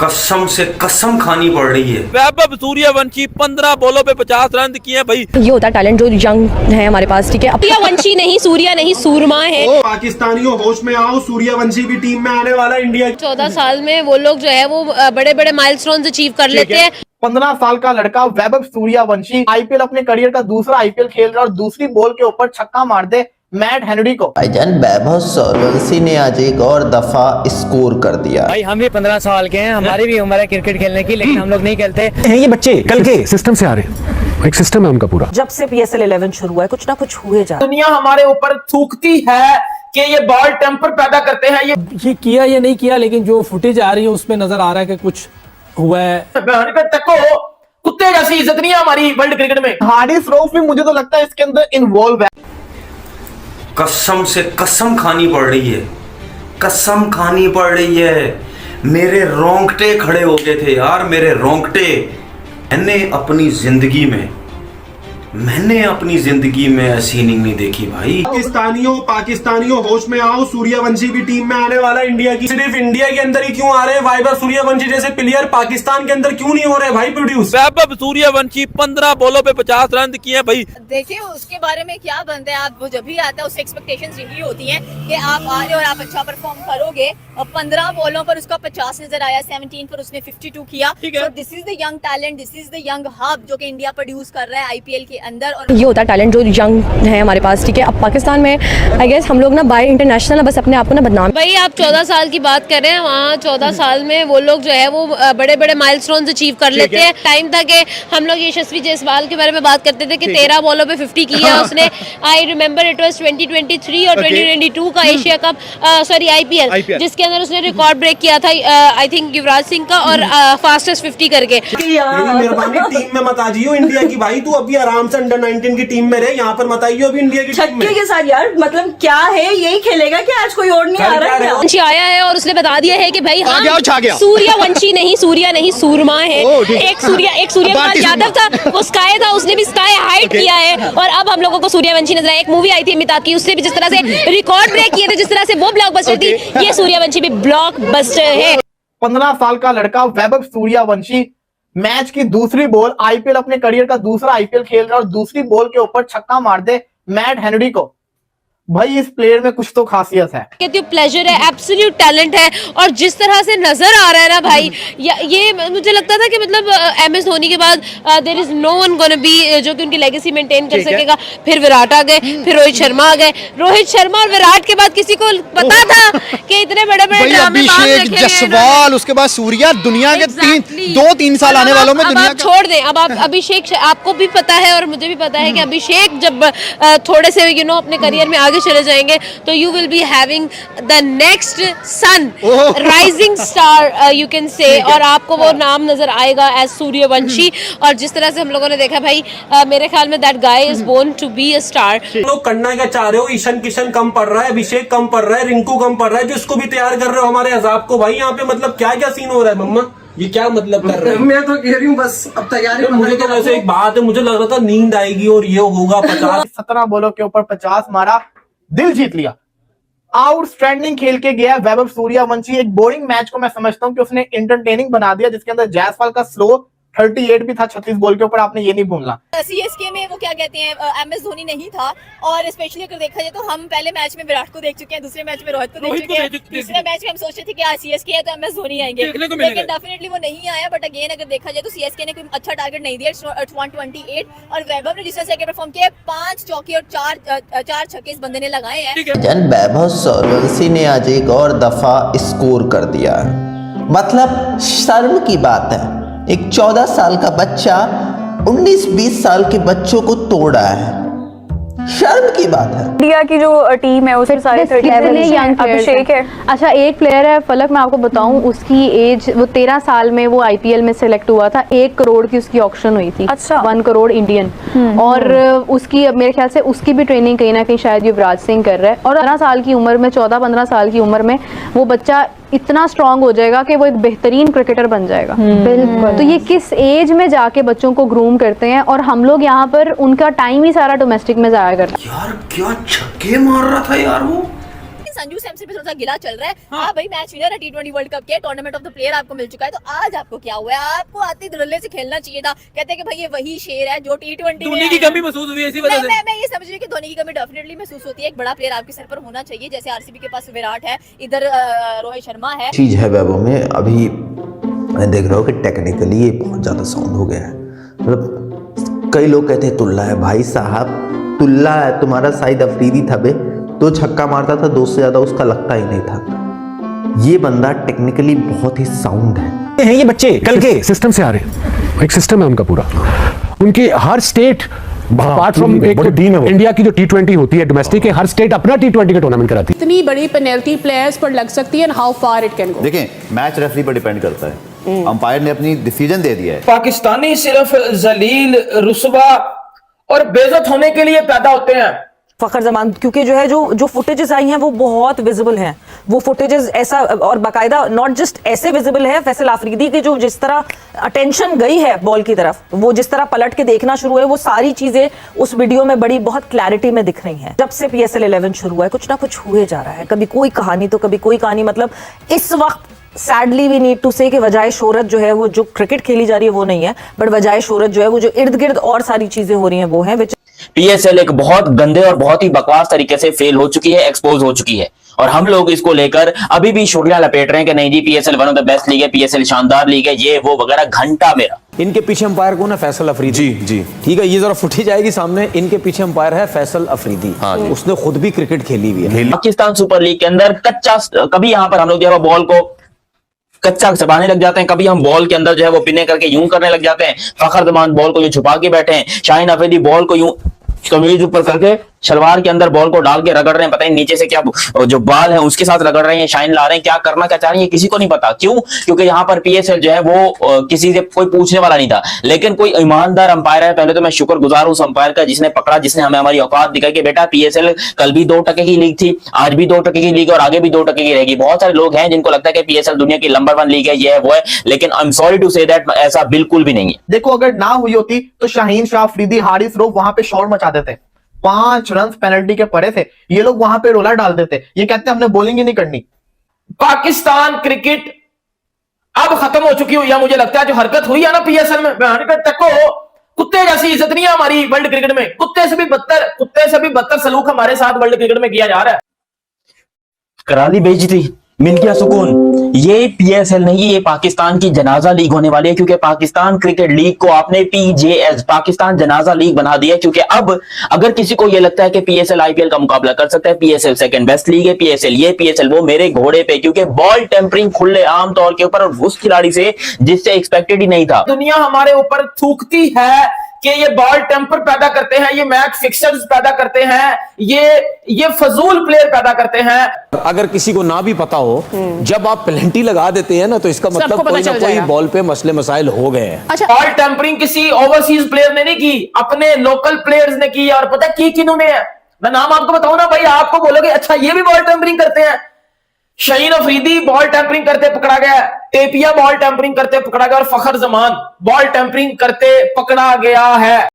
कसम से कसम खानी पड़ रही है। वैभव सूर्यवंशी 15 बॉलों पे 50 रन किए हैं भाई। ये होता है टैलेंट जो यंग है हमारे पास, ठीक है। सूर्यवंशी नहीं, सूर्या नहीं, सूरमा है। पाकिस्तानियों होश में आओ, सूर्यवंशी भी टीम में आने वाला इंडिया। 14 साल में वो लोग जो है वो बड़े बड़े माइलस्टोन्स अचीव कर लेते हैं। 15 साल का लड़का वैभव सूर्यवंशी आईपीएल अपने करियर का दूसरा आईपीएल खेल रहा है और दूसरी बॉल के ऊपर छक्का मार दे मैट हेनरी को। भाईजान वैभव सूर्यवंशी ने आज एक और दफा स्कोर कर दिया। भाई हम भी 15 साल के हैं, हमारी भी उम्र है क्रिकेट खेलने की, लेकिन हम लोग नहीं खेलते हैं। ये बच्चे कल के सिस्टम से आ रहे हैं, एक सिस्टम है उनका पूरा। जब से PSL 11 शुरू हुआ है कुछ ना कुछ हुए जा। दुनिया हमारे ऊपर थूकती है कि ये बॉल टेम्पर पैदा करते हैं। ये किया या नहीं किया, लेकिन जो फुटेज आ रही है उसमें नजर आ रहा है कि कुछ हुआ है। कुत्ते जैसी इज्जत नहीं है हमारी वर्ल्ड क्रिकेट में। हार्डिस रऊफ भी मुझे तो लगता है इसके अंदर इन्वॉल्व है। कसम से कसम खानी पड़ रही है, कसम खानी पड़ रही है। मेरे रोंगटे खड़े हो गए थे यार, मेरे रोंगटे। मैंने अपनी जिंदगी में ऐसी इनिंग नहीं देखी भाई। पाकिस्तानियों होश में आओ, सूर्यवंशी भी टीम में आने वाला इंडिया की। सिर्फ इंडिया के अंदर ही क्यों आ रहे हैं वैभव सूर्यवंशी जैसे प्लेयर, पाकिस्तान के अंदर क्यों नहीं हो रहे भाई प्रोड्यूस? वैभव सूर्यवंशी 15 बॉलों पे 50 रन किए हैं भाई। देखिए उसके बारे में क्या बनता है, आप वो जब भी आता है उससे एक्सपेक्टेशंस यही होती हैं कि आप आ रहे हो और आप अच्छा परफॉर्म करोगे। और 15 बॉलों पर उसका 50 नजर आया, 17 पर उसने 52 किया। So this is the young talent, this is the young hub जो कि इंडिया प्रोड्यूस कर रहा है आईपीएल के अंदर। और ये होता है टैलेंट जो यंग है हमारे पास, ठीक है। अब पाकिस्तान में आई गेस हम लोग ना बाय इंटरनेशनल बस अपने आप को ना बदनाम। भाई आप 14 साल की बात कर रहे हैं, वहाँ 14 साल में वो लोग जो है वो बड़े बड़े माइलस्टोन्स अचीव कर लेते हैं। टाइम था कि हम लोग यशस्वी जायसवाल के बारे में बात करते थे कि 13 बॉलों पे 50 किया उसने। आई रिमेम्बर इट वाज 2023 और 2022 का एशिया कप, सॉरी आईपीएल, जिसके अंदर उसने रिकॉर्ड ब्रेक किया था आई थिंक युवराज सिंह का, और फास्टेस्ट 50 करके। मेहरबानी टीम में मत आ जाइयो इंडिया की भाई, तू अभी आराम से अंडर 19 की टीम में रहे, यहाँ पर मत आइयो अभी इंडिया की टीम में। छक्के के साथ यार, मतलब क्या है, यही खेलेगा कि आज कोई और नहीं आ रहा है? वंशी आया है और उसने बता दिया है कि भाई हाँ, गया। सूर्यवंशी नहीं, सूर्या नहीं, सूरमा है। एक सूर्य कुमार यादव था, वो स्काई था, उसने भी स्काई हाइट किया है। और अब हम लोगों को सूर्यवंशी नजर आया। एक मूवी आई थी अमिताभ की, उससे भी जिस तरह से रिकॉर्ड ब्रेक किए थे, जिस तरह से वो ब्लॉकबस्टर थी, ये सूर्यवंशी भी ब्लॉकबस्टर है। 15 साल का लड़का वैभव सूर्यवंशी मैच की दूसरी बॉल, आईपीएल अपने करियर का दूसरा आईपीएल खेल रहा है और दूसरी बॉल के ऊपर छक्का मार दे मैट हेनरी को। भाई इस प्लेयर में कुछ तो खासियत है। कहती हूँ प्लेजर है, एब्सोल्यूट टैलेंट है। और जिस तरह से नजर आ रहा है ना भाई, ये मुझे लगता था कि मतलब MS धोनी के बाद there is no one gonna be जो कि उनकी लेगेसी मेंटेन कर सकेगा। फिर विराट आ गए, फिर रोहित शर्मा आ गए। रोहित शर्मा और विराट के बाद किसी को पता था कि इतने बड़े बड़े अभिषेक जायसवाल, उसके बाद सूर्या, दुनिया के 2-3 साल आने वालों में दुनिया छोड़ दें। अब आप अभिषेक, आपको भी पता है और मुझे भी पता है कि अभिषेक जब थोड़े से अपने करियर में चले जाएंगे तो you will be having the next sun, rising star you can say. और आपको वो नाम नजर आएगा एज सूर्यवंशी। और जिस तरह से हम लोगों ने देखा भाई, मेरे ख्याल में that guy is born to be a star. लोग करना क्या चाह रहे हो? ईशान किशन कम पड़ रहा है, अभिषेक कम पड़ रहा है, रिंकू कम पड़ रहा है, जो इसको भी तैयार कर रहे हो हमारे अजाब को। भाई यहाँ पे मतलब क्या क्या सीन हो रहा है मम्मा, ये क्या मतलब कर रहे हैं? मैं तो कह रही हूँ बस अब तैयारी। मुझे तो वैसे एक बात है, मुझे लग रहा था नींद आएगी और ये होगा 17 बॉलों के ऊपर 50 मारा, दिल जीत लिया। आउटस्टैंडिंग खेल के गया वैभव सूर्यवंशी। एक बोरिंग मैच को मैं समझता हूं कि उसने एंटरटेनिंग बना दिया, जिसके अंदर जायसवाल का स्लो 38 भी था 36 बॉल के ऊपर, आपने ये नहीं भूलना। CSK में वो क्या कहते हैं, MS धोनी नहीं था। और स्पेशली अगर देखा जाए तो हम पहले मैच में विराट को देख चुके हैं, दूसरे मैच में रोहित को देख चुके हैं, तीसरे मैच में हम सोचते थे कि आज CSK है तो MS धोनी आएंगे, लेकिन डेफिनेटली वो नहीं आया। बट अगेन अगर देखा जाए तो CSK ने कोई अच्छा टारगेट नहीं दिया, 128। और वैभव ने जिस तरह से परफॉर्म किया, 5 चौके और 4 छक्के इस बंदे ने लगाए हैं। वैभव सूर्यवंशी ने आज एक और दफा स्कोर कर दिया। मतलब शर्म की बात है, एक 14 साल का बच्चा 19-20 साल के बच्चों को तोड़ा है, शर्म की बात है। इंडिया की जो टीम है उसमें सारे यंग अभिषेक है। अच्छा एक प्लेयर है फलक, मैं आपको बताऊं, उसकी एज वो 13 साल में वो आईपीएल में सिलेक्ट हुआ था। 1 करोड़ की उसकी ऑक्शन हुई थी। अच्छा 1 करोड़ इंडियन। और उसकी मेरे ख्याल से उसकी भी ट्रेनिंग कहीं ना कहीं शायद युवराज सिंह कर रहा है। और 15 साल की उम्र में, 14-15 साल की उम्र में वो बच्चा इतना स्ट्रांग हो जाएगा कि वो एक बेहतरीन क्रिकेटर बन जाएगा। बिल्कुल। तो ये किस एज में जाके बच्चों को ग्रूम करते हैं, और हम लोग यहाँ पर उनका टाइम ही सारा डोमेस्टिक में जाया करते हैं। यार क्या छक्के मार रहा था यार वो। संजू सैमसन पे थोड़ा सा गिला चल रहा है। हाँ भाई, मैच विनर है T20 वर्ल्ड कप के, टूर्नामेंट ऑफ द प्लेयर आपको मिल चुका है। तो आज आपको क्या हुआ है? आपको आते धुरल्ले से खेलना चाहिए था। कहते हैं कि भाई ये वही शेर है जो T20 धोनी की कमी महसूस हुई इसी वजह से। मैं ये समझ रही हूँ कि धोनी की कमी डेफिनेटली महसूस होती है। एक बड़ा प्लेयर आपके सर पर होना चाहिए, जैसे आरसीबी के पास विराट है, इधर रोहित शर्मा है। चीज है वैभव में, अभी मैं देख रहा हूँ कि टेक्निकली ये बहुत ज्यादा साउंड हो गया है। मतलब कई लोग कहते हैं तुल्ला है, भाई साहब तुल्ला है तुम्हारा शाहिद अफरीदी था बे, 2 छक्का मारता था, 2 से ज्यादा उसका लगता ही नहीं था। ये बंदा टेक्निकली बहुत ही साउंड है। ये बच्चे कल के सिस्टम से आ रहे हैं, एक सिस्टम है उनका पूरा, उनकी हर स्टेट अपार्ट फ्रॉम इंडिया की जो T20 होती है डोमेस्टिक, हर स्टेट अपना T20 का टूर्नामेंट कराती है। इतनी बड़ी पेनल्टी प्लेयर्स पर लग सकती है, how far it can go. देखें मैच रेफरी पर डिपेंड करता है, अंपायर ने अपनी डिसीजन दे दिया है। पाकिस्तानी सिर्फ जलील, रुस्वा और बेइज्जत होने के लिए पैदा होते हैं। फखर जमान, क्योंकि जो है जो फुटेजेस आई हैं वो बहुत विजिबल हैं। वो फुटेजेस ऐसा और बाकायदा नॉट जस्ट ऐसे विजिबल है, फैसल आफरीदी की जो जिस तरह अटेंशन गई है बॉल की तरफ, वो जिस तरह पलट के देखना शुरू है, वो सारी चीजें उस वीडियो में बड़ी बहुत क्लैरिटी में दिख रही हैं। जब से PSL 11 शुरू हुआ है कुछ ना कुछ हुए जा रहा है, कभी कोई कहानी तो कभी कोई कहानी। मतलब इस वक्त सैडली वी नीड टू से कि वजाय शोहरत जो है वो जो क्रिकेट खेली जा रही है वो नहीं है, बट वजाय शोहरत जो है वो जो इर्द गिर्द और सारी चीजें हो रही हैं वो है। PSL एक बहुत गंदे और बहुत ही बकवास तरीके से फेल हो चुकी है, एक्सपोज हो चुकी है, और हम लोग इसको लेकर अभी भी शुर्लियां लपेट रहे हैं कि नहीं जी PSL one of the best league है, PSL शानदार लीग है, ये वो वगैरह। घंटा मेरा इनके पीछे अंपायर कौन है? फैसल अफरीदी। जी ठीक है, ये जरा फुटेज आएगी सामने। इनके पीछे अंपायर है फैसल अफरीदी। हाँ, उसने खुद भी क्रिकेट खेली हुई है। पाकिस्तान सुपर लीग के अंदर कच्चा, कभी यहाँ पर हम लोग जो है बॉल को कच्चा चबाने लग जाते हैं, कभी हम बॉल के अंदर जो है वो पिने करके यूं करने लग जाते हैं। फखर जमान बॉल को यूं छुपा के बैठे हैं, शाहीन अफरीदी बॉल को यूं कमीज ऊपर करके शलवार के अंदर बॉल को डाल के रगड़ रहे हैं, पता नहीं नीचे से क्या जो बाल है उसके साथ रगड़ रहे हैं, शाइन ला रहे हैं, क्या करना क्या चाह रहे हैं किसी को नहीं पता। क्यों? क्योंकि यहाँ पर PSL जो है वो किसी से कोई पूछने वाला नहीं था। लेकिन कोई ईमानदार अंपायर है, पहले तो मैं शुक्रगुजार हूं उस अंपायर का जिसने पकड़ा, जिसने हमें हमारी औकात दिखाई कि बेटा PSL कल भी 2% की लीग थी, आज भी 2% की लीग और आगे भी 2% की रहेगी। बहुत सारे लोग हैं जिनको लगता है कि PSL दुनिया की नंबर 1 लीग है, ये है वो है, लेकिन I am sorry to say that ऐसा बिल्कुल भी नहीं है। देखो अगर ना हुई होती तो शाहीन शाह अफरीदी, हारिस रऊफ वहां पे शोर मचा देते। 5 रन पेनल्टी के पड़े थे, ये लोग वहां पे रोला डाल देते। ये कहते हैं हमने बॉलिंग ही नहीं करनी। पाकिस्तान क्रिकेट अब खत्म हो चुकी हुई है, मुझे लगता है। जो हरकत हुई है ना PSL में, तक कुत्ते जैसी इज्जत नहीं है हमारी वर्ल्ड क्रिकेट में। कुत्ते से भी बदतर सलूक हमारे साथ वर्ल्ड क्रिकेट में किया जा रहा है। करा ली बेइज्जती, मिल गया सुकून। ये PSL नहीं, ये पाकिस्तान की जनाजा लीग होने वाली है, क्योंकि पाकिस्तान क्रिकेट लीग को आपने PJS पाकिस्तान जनाजा लीग बना दिया। क्योंकि अब अगर किसी को ये लगता है कि PSL IPL का मुकाबला कर सकता है, PSL सेकंड बेस्ट लीग है, PSL ये PSL वो, मेरे घोड़े पे। क्योंकि बॉल टेम्परिंग खुले आम तौर के ऊपर उस खिलाड़ी से जिससे एक्सपेक्टेड ही नहीं था। दुनिया हमारे ऊपर थूकती है कि ये बॉल टेम्पर पैदा करते हैं, ये मैच फिक्सर्स पैदा करते हैं, ये फजूल प्लेयर पैदा करते हैं। अगर किसी को ना भी पता हो, जब आप पेनल्टी लगा देते हैं ना तो इसका मतलब कोई ना कोई बॉल पे मसले मसाइल हो गए हैं। अच्छा, बॉल टेम्परिंग किसी ओवरसीज प्लेयर ने नहीं की, अपने लोकल प्लेयर्स ने की। और पता की किन्होंने है? मैं नाम आपको बताऊं ना भाई, आपको बोलोगे अच्छा ये भी बॉल टेम्परिंग करते हैं। शाहीन अफरीदी बॉल टेम्परिंग करते पकड़ा गया, टेपिया बॉल टेम्परिंग करते पकड़ा गया, और फखर जमान बॉल टेम्परिंग करते पकड़ा गया है।